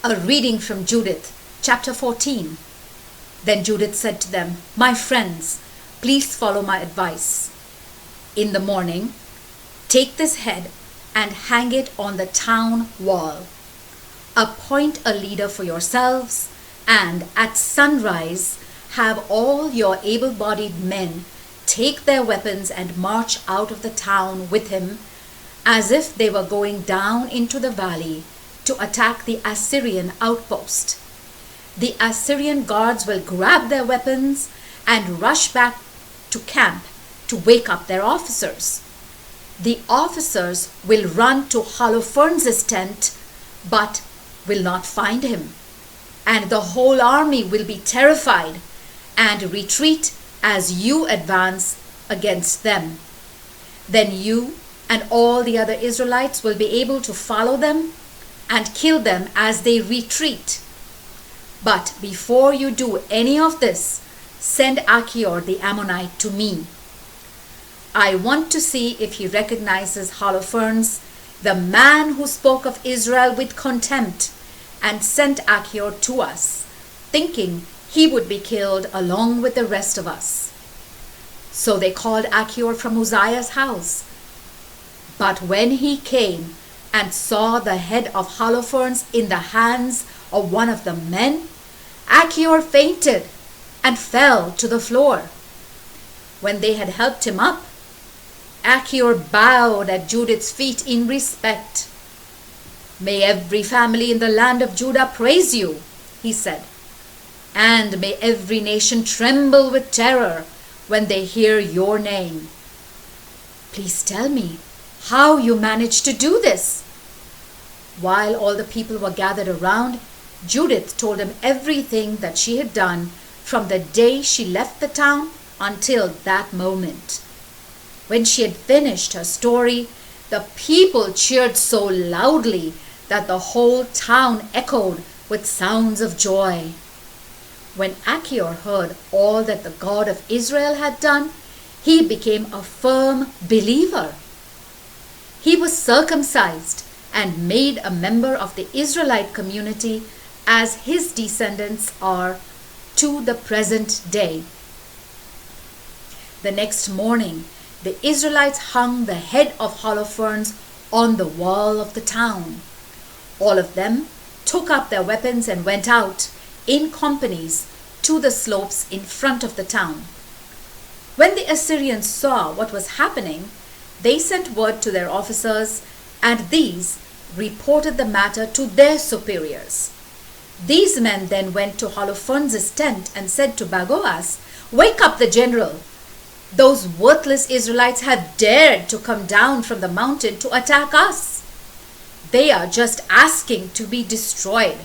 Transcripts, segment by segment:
A reading from Judith, chapter 14. Then Judith said to them, "My friends, please follow my advice. In the morning, take this head and hang it on the town wall. Appoint a leader for yourselves, and at sunrise, have all your able-bodied men take their weapons and march out of the town with him, as if they were going down into the valley to attack the Assyrian outpost. The Assyrian guards will grab their weapons and rush back to camp to wake up their officers. The officers will run to Holofernes' tent, but will not find him, and the whole army will be terrified and retreat as you advance against them. Then you and all the other Israelites will be able to follow them and kill them as they retreat. But before you do any of this, send Achior the Ammonite to me. I want to see if he recognizes Holofernes, the man who spoke of Israel with contempt and sent Achior to us, thinking he would be killed along with the rest of us." So they called Achior from Uzziah's house. But when he came and saw the head of Holofernes in the hands of one of the men, Achior fainted and fell to the floor. When they had helped him up, Achior bowed at Judith's feet in respect. "May every family in the land of Judah praise you," he said, "and may every nation tremble with terror when they hear your name. Please tell me how you managed to do this." While all the people were gathered around, Judith told him everything that she had done from the day she left the town until that moment. When she had finished her story, the people cheered so loudly that the whole town echoed with sounds of joy. When Achior heard all that the God of Israel had done, he became a firm believer. He was circumcised and made a member of the Israelite community, as his descendants are to the present day. The next morning, the Israelites hung the head of Holofernes on the wall of the town. All of them took up their weapons and went out in companies to the slopes in front of the town. When the Assyrians saw what was happening, they sent word to their officers, and these reported the matter to their superiors. These men then went to Holofernes' tent and said to Bagoas, "Wake up the general. Those worthless Israelites have dared to come down from the mountain to attack us. They are just asking to be destroyed."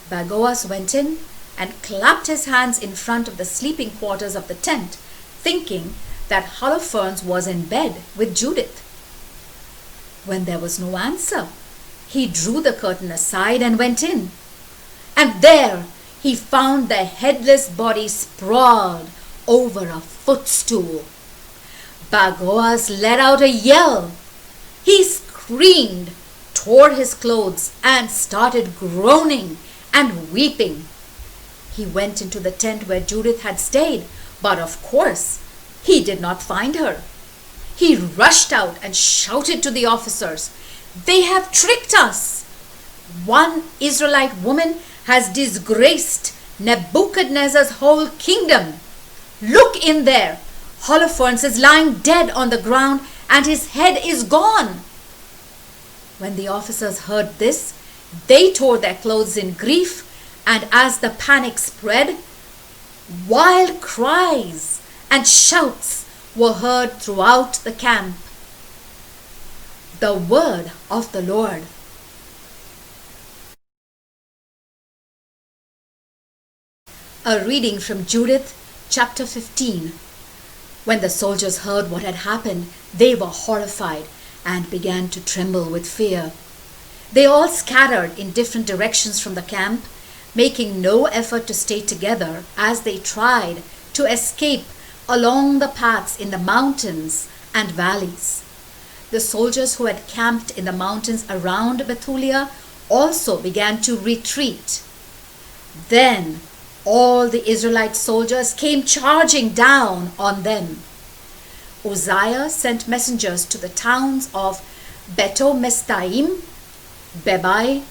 Bagoas went in and clapped his hands in front of the sleeping quarters of the tent, thinking that Holofernes was in bed with Judith. When there was no answer, he drew the curtain aside and went in. And there he found the headless body sprawled over a footstool. Bagoas let out a yell. He screamed, tore his clothes, and started groaning and weeping. He went into the tent where Judith had stayed, but of course he did not find her. He rushed out and shouted to the officers, "They have tricked us! One Israelite woman has disgraced Nebuchadnezzar's whole kingdom. Look in there! Holofernes is lying dead on the ground and his head is gone." When the officers heard this, they tore their clothes in grief, and as the panic spread, wild cries and shouts were heard throughout the camp. The word of the Lord. A reading from Judith, chapter 15. When the soldiers heard what had happened, they were horrified and began to tremble with fear. They all scattered in different directions from the camp, making no effort to stay together as they tried to escape along the paths in the mountains and valleys. The soldiers who had camped in the mountains around Bethulia also began to retreat. Then all the Israelite soldiers came charging down on them. Uzziah sent messengers to the towns of Betomestaim, Bebai,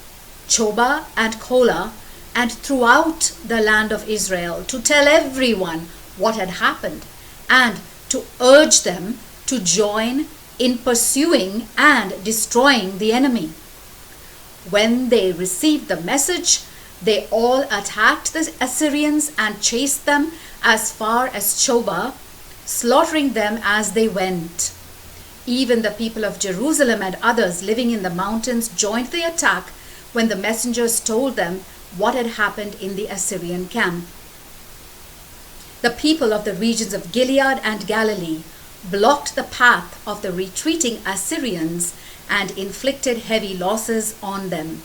Choba, and Kola, and throughout the land of Israel, to tell everyone what had happened and to urge them to join in pursuing and destroying the enemy. When they received the message, they all attacked the Assyrians and chased them as far as Choba, slaughtering them as they went. Even the people of Jerusalem and others living in the mountains joined the attack when the messengers told them what had happened in the Assyrian camp. The people of the regions of Gilead and Galilee blocked the path of the retreating Assyrians and inflicted heavy losses on them.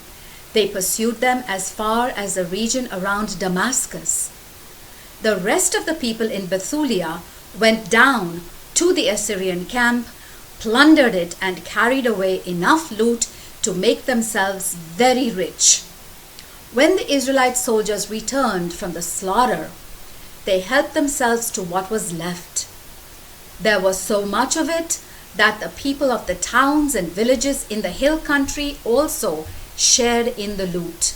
They pursued them as far as the region around Damascus. The rest of the people in Bethulia went down to the Assyrian camp, plundered it, and carried away enough loot to make themselves very rich. When the Israelite soldiers returned from the slaughter, they helped themselves to what was left. There was so much of it that the people of the towns and villages in the hill country also shared in the loot.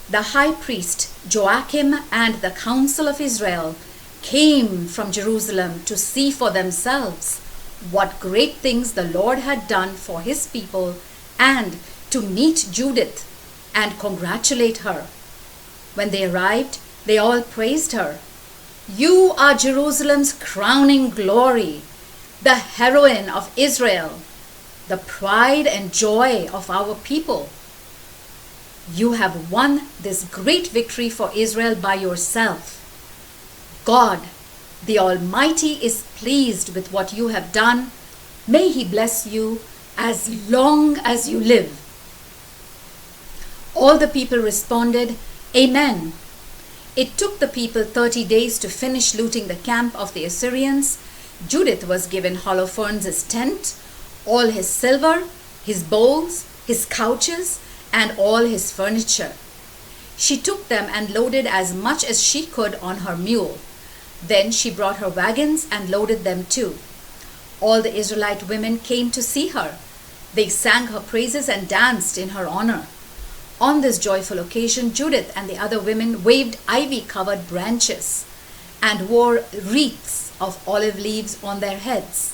The high priest Joachim and the council of Israel came from Jerusalem to see for themselves what great things the Lord had done for his people, and to meet Judith and congratulate her. When they arrived, they all praised her. "You are Jerusalem's crowning glory, the heroine of Israel, the pride and joy of our people. You have won this great victory for Israel by yourself. God, the Almighty, is pleased with what you have done. May He bless you as long as you live." All the people responded, "Amen." It took the people 30 days to finish looting the camp of the Assyrians. Judith was given Holofernes' tent, all his silver, his bowls, his couches, and all his furniture. She took them and loaded as much as she could on her mule. Then she brought her wagons and loaded them too. All the Israelite women came to see her. They sang her praises and danced in her honor. On this joyful occasion, Judith and the other women waved ivy-covered branches and wore wreaths of olive leaves on their heads.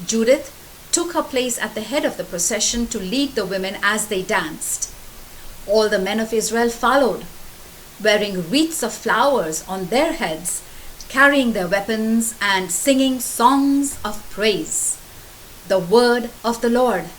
Judith took her place at the head of the procession to lead the women as they danced. All the men of Israel followed, wearing wreaths of flowers on their heads, carrying their weapons and singing songs of praise. The word of the Lord.